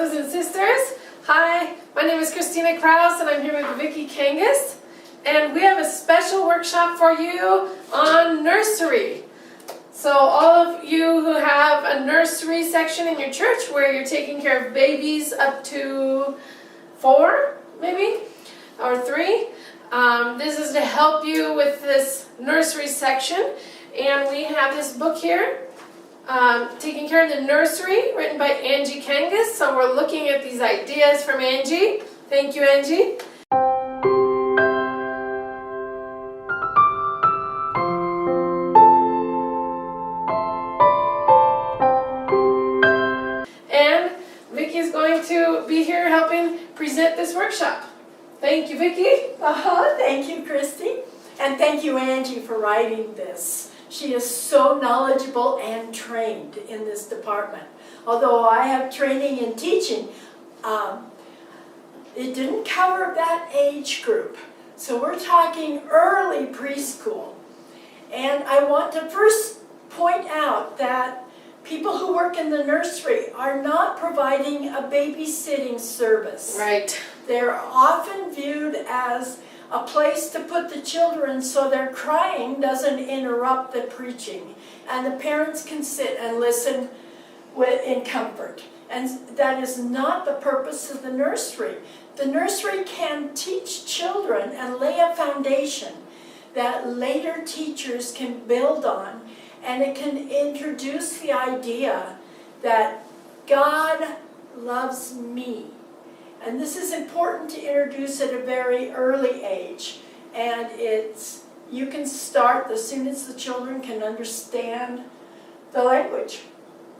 brothers and sisters. Hi, my name is Christina Krause and I'm here with Vicki Kangas. And we have a special workshop for you on nursery. So all of you who have a nursery section in your church where you're taking care of babies up to 4, maybe, or 3, this is to help you with this nursery section. And we have this book here, Taking Care of the Nursery, written by Angie Kangas. So we're looking at these ideas from Angie. Thank you, Angie. And Vicki is going to be here helping present this workshop. Thank you, Vicki. Thank you, Christy. And thank you, Angie, for writing this. She is so knowledgeable and trained in this department. Although I have training in teaching, it didn't cover that age group. So we're talking early preschool. And I want to first point out that people who work in the nursery are not providing a babysitting service. Right. They're often viewed as a place to put the children so their crying doesn't interrupt the preaching, and the parents can sit and listen in comfort. And that is not the purpose of the nursery. The nursery can teach children and lay a foundation that later teachers can build on, and it can introduce the idea that God loves me. And this is important to introduce at a very early age. And you can start as soon as the children can understand the language.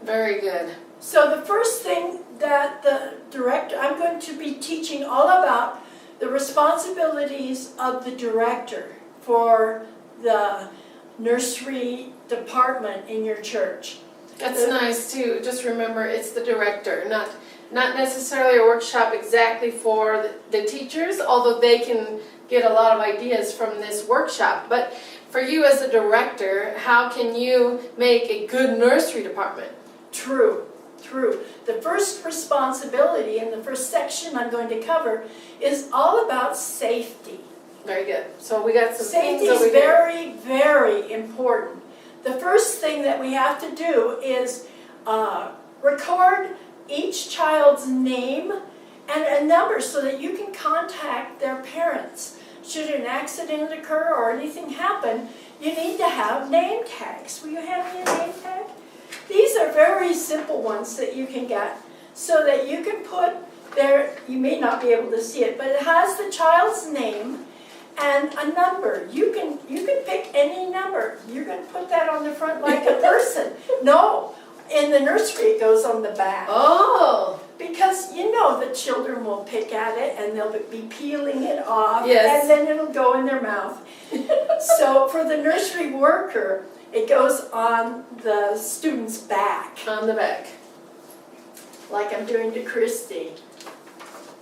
Very good. So the first thing that the director, I'm going to be teaching all about the responsibilities of the director for the nursery department in your church. That's nice too. Just remember, it's the director, not necessarily a workshop exactly for the teachers, although they can get a lot of ideas from this workshop. But for you as a director, how can you make a good nursery department? True. The first responsibility in the first section I'm going to cover is all about safety. Very good. So we got some Safety things over is here. very, very important. The first thing that we have to do is record each child's name and a number so that you can contact their parents. Should an accident occur or anything happen, you need to have name tags. Will you hand me a name tag? These are very simple ones that you can get so that you can put you may not be able to see it, but it has the child's name and a number. You can pick any number. You're going to put that on the front like a person. No. In the nursery, it goes on the back. Oh! Because you know the children will pick at it and they'll be peeling it off. Yes. And then it'll go in their mouth. So for the nursery worker, it goes on the student's back. On the back. Like I'm doing to Christy.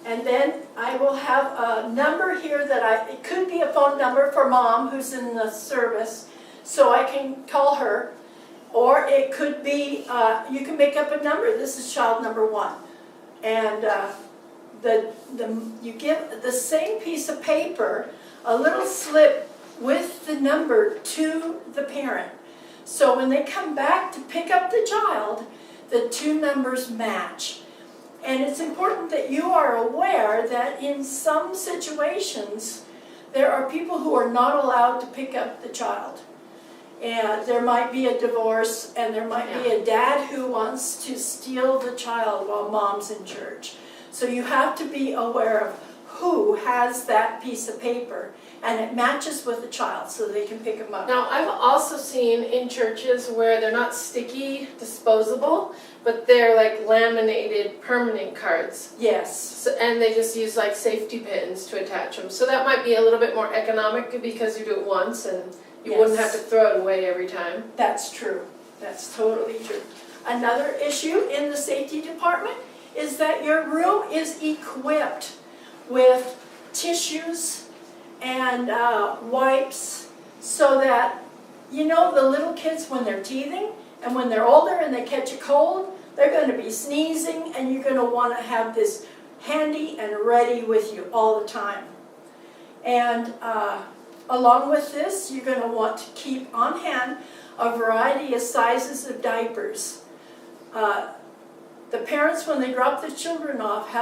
And then I will have a number here it could be a phone number for mom who's in the service, so I can call her. Or it could be, you can make up a number. This is child number 1. And you give the same piece of paper, a little slip with the number to the parent. So when they come back to pick up the child, the 2 numbers match. And it's important that you are aware that in some situations, there are people who are not allowed to pick up the child. And there might be a divorce, and there might be a dad who wants to steal the child while mom's in church. So you have to be aware of who has that piece of paper, and it matches with the child so they can pick them up. Now, I've also seen in churches where they're not sticky, disposable, but they're like laminated permanent cards. Yes. So, and they just use like safety pins to attach them. So that might be a little bit more economic because you do it once and you wouldn't have to throw it away every time. That's true. That's totally true. Another issue in the safety department is that your room is equipped with tissues and wipes so that, you know, the little kids when they're teething and when they're older and they catch a cold, They're going to be sneezing, and you're going to want to have this handy and ready with you all the time. And along with this, you're going to want to keep on hand a variety of sizes of diapers. The parents, when they drop the children off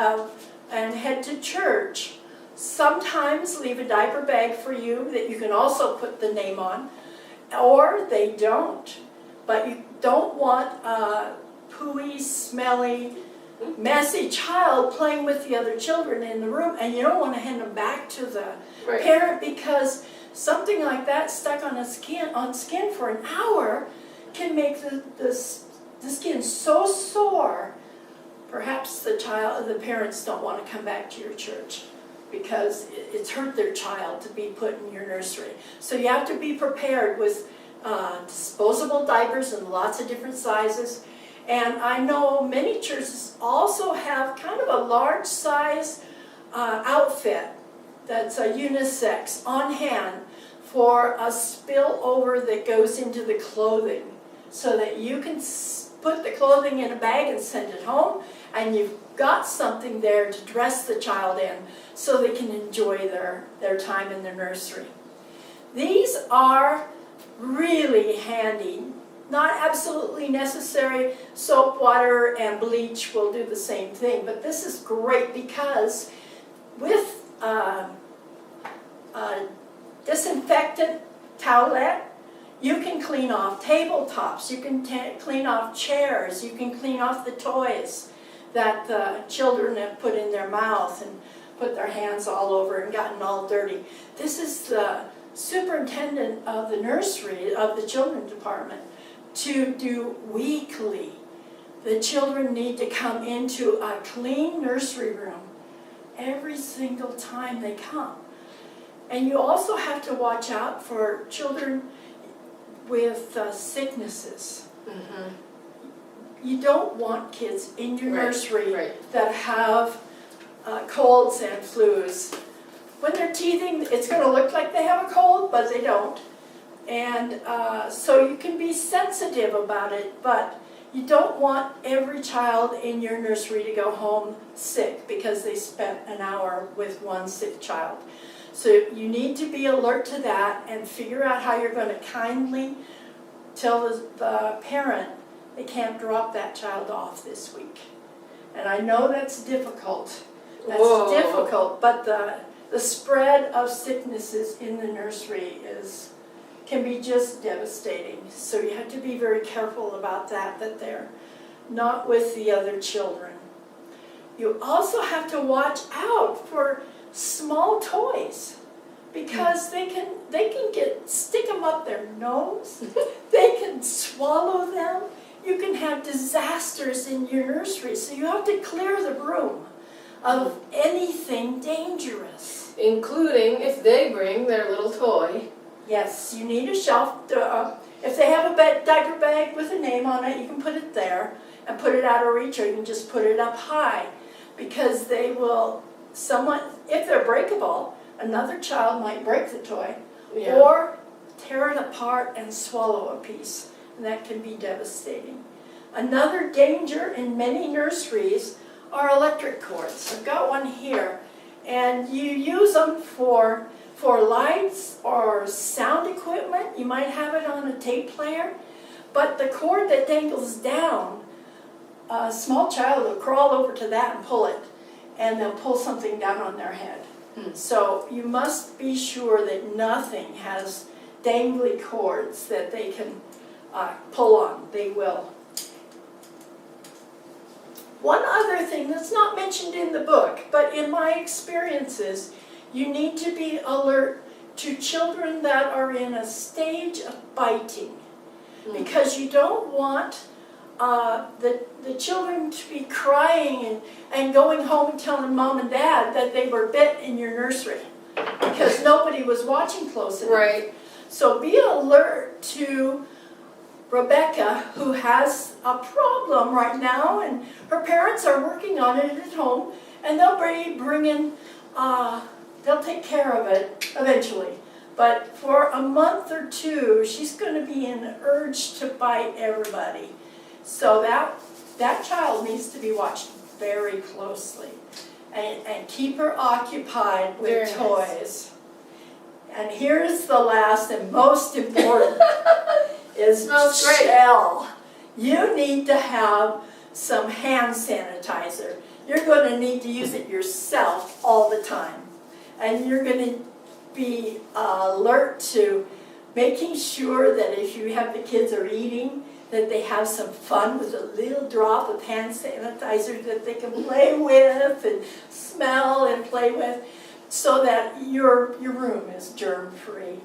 and head to church, sometimes leave a diaper bag for you that you can also put the name on, or they don't. But you don't want a pooey, smelly, messy child playing with the other children in the room, and you don't want to hand them back to the parent, because something like that stuck on skin for an hour can make the skin so sore. Perhaps the parents don't want to come back to your church because it's hurt their child to be put in your nursery. So you have to be prepared with disposable diapers in lots of different sizes. And I know many churches also have kind of a large size outfit that's a unisex on hand for a spillover that goes into the clothing, so that you can put the clothing in a bag and send it home, and you've got something there to dress the child in so they can enjoy their time in the nursery. These are really handy, not absolutely necessary. Soap, water, and bleach will do the same thing, but this is great because with disinfectant towelette, you can clean off tabletops, you can clean off chairs, you can clean off the toys that the children have put in their mouth and put their hands all over and gotten all dirty. This is the superintendent of the nursery, of the children's department, to do weekly. The children need to come into a clean nursery room every single time they come. And you also have to watch out for children with sicknesses. Mm-hmm. You don't want kids in your nursery that have colds and flus. When they're teething, it's going to look like they have a cold, but they don't. And so you can be sensitive about it, but you don't want every child in your nursery to go home sick because they spent an hour with one sick child. So you need to be alert to that and figure out how you're going to kindly tell the parent they can't drop that child off this week. And I know that's difficult. That's difficult, but the spread of sicknesses in the nursery can be just devastating. So you have to be very careful about that they're not with the other children. You also have to watch out for small toys, because they can stick them up their nose, they can swallow them. You can have disasters in your nursery, so you have to clear the room of anything dangerous. Including if they bring their little toy. Yes, you need a shelf. If they have a diaper bag with a name on it, you can put it there and put it out of reach, or you can just put it up high, because they will, if they're breakable, another child might break the toy or tear it apart and swallow a piece, and that can be devastating. Another danger in many nurseries are electric cords. I've got one here, and you use them for lights or sound equipment. You might have it on a tape player, but the cord that dangles down, a small child will crawl over to that and pull it, and they'll pull something down on their head. So you must be sure that nothing has dangly cords that they can pull on. They will. One other thing that's not mentioned in the book, but in my experiences, you need to be alert to children that are in a stage of biting, because you don't want the children to be crying and going home and telling mom and dad that they were bit in your nursery because nobody was watching close enough. Right. So be alert to Rebecca, who has a problem right now, and her parents are working on it at home, and they'll they'll take care of it eventually. But for a month or two, she's going to be in an urge to bite everybody. So that that child needs to be watched very closely. And keep her occupied with Very toys. And here's the last and most important is Smells great. Shell. You need to have some hand sanitizer. You're going to need to use it yourself all the time. And you're going to be alert to making sure that if you have the kids are eating, that they have some fun with a little drop of hand sanitizer that they can play with and smell and play with, so that your room is germ-free.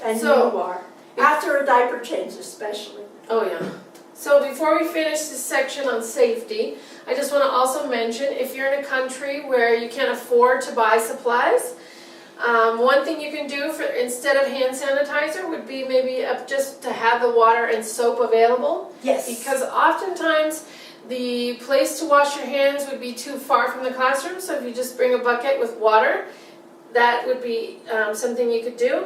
And So, you are. After a diaper change especially. Oh yeah. So before we finish this section on safety, I just want to also mention, if you're in a country where you can't afford to buy supplies, one thing you can do for instead of hand sanitizer would be maybe just to have the water and soap available. Yes. Because oftentimes the place to wash your hands would be too far from the classroom, so if you just bring a bucket with water, that would be something you could do.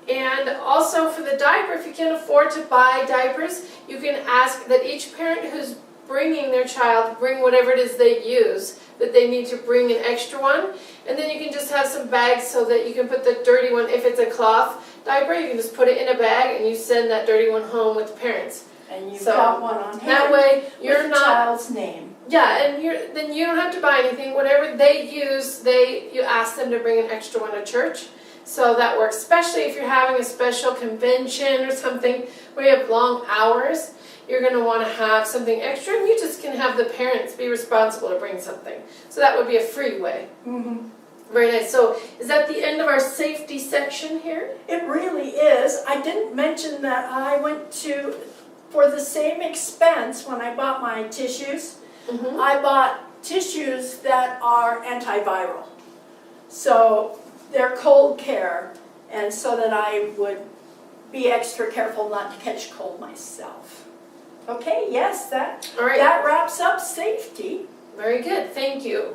And also for the diaper, if you can't afford to buy diapers, you can ask that each parent who's bringing their child bring whatever it is they use, that they need to bring an extra one. And then you can just have some bags so that you can put the dirty one, if it's a cloth diaper, you can just put it in a bag and you send that dirty one home with the parents. And you've So, got one on hand That way you're with the not, child's name. yeah, and then you don't have to buy anything. Whatever they use, you ask them to bring an extra one to church. So that works, especially if you're having a special convention or something where you have long hours. You're going to want to have something extra, and you just can have the parents be responsible to bring something. So that would be a free way. Mm-hmm. Very nice. So is that the end of our safety section here? It really is. I didn't mention that I went to, for the same expense when I bought my tissues, Mm-hmm. I bought tissues that are antiviral. So they're cold care, and so that I would be extra careful not to catch cold myself. Okay, yes, that All right. wraps up safety. Very good. Thank you.